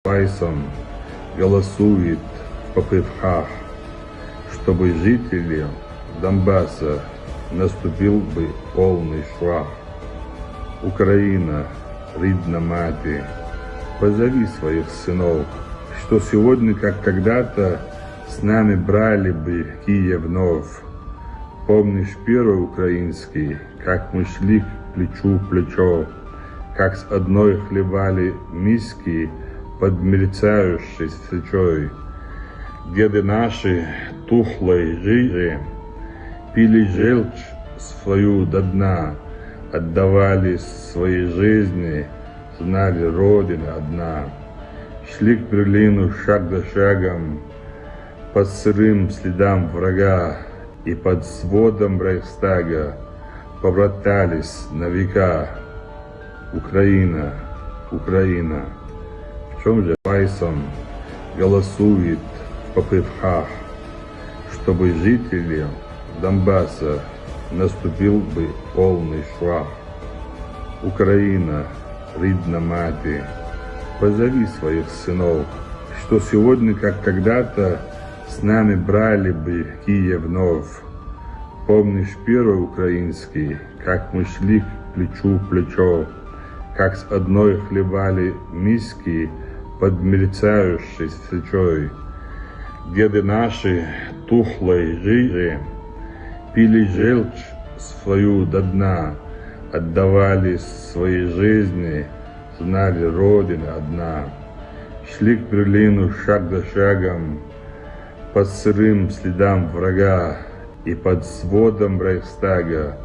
Пайсон голосует в попытках, чтобы жителям Донбасса наступил бы полный швах. Украина, рідна мати, позови своих сынов, что сегодня, как когда-то, с нами брали бы Киев вновь. Помнишь первый украинский, как мы шли плечу в плечо, как с одной хлебали миски под мерцающей свечой. Деды наши тухлой жире пили желчь свою до дна, отдавали свои жизни, знали Родина одна. Шли к Берлину шаг за шагом, по сырым следам врага, и под сводом Рейхстага побратались на века. Украина, Украина, в чем же Пайсон голосует в попытках, чтобы жителям Донбасса наступил бы полный швах. Украина, рідна мати, позови своих сынов, что сегодня, как когда-то, с нами брали бы Киев вновь. Помнишь первый украинский, как мы шли плечу в плечо, как с одной хлебали миски под мерцающей свечой. Деды наши тухлой жире пили желчь свою до дна, отдавали свои жизни, знали Родина одна. Шли к Берлину шаг за шагом, по сырым следам врага, и под сводом Рейхстага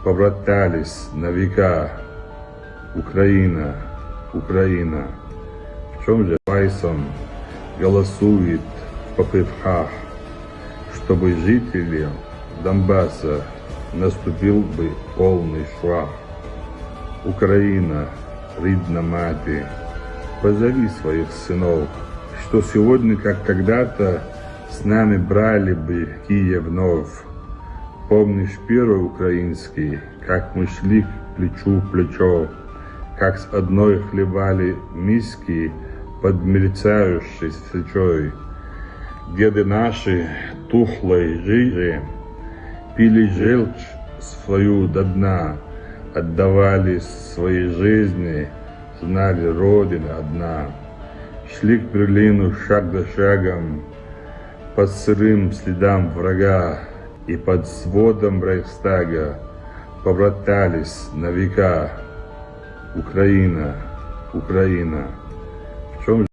побратались на века. Украина, Украина, в чем же Пайсон голосует в попытках, чтобы жителям Донбасса наступил бы полный швах. Украина, рідна мати, позови своих сынов, что сегодня, как когда-то, с нами брали бы Киев вновь. Помнишь первый украинский, как мы шли плечу в плечо, как с одной хлебали миски под мерцающей свечой. Деды наши тухлой жире пили желчь свою до дна, отдавали свои жизни, знали Родина одна. Шли к Берлину шаг за шагом, по сырым следам врага, и под сводом Рейхстага побратались на века. Украина, Украина, в чем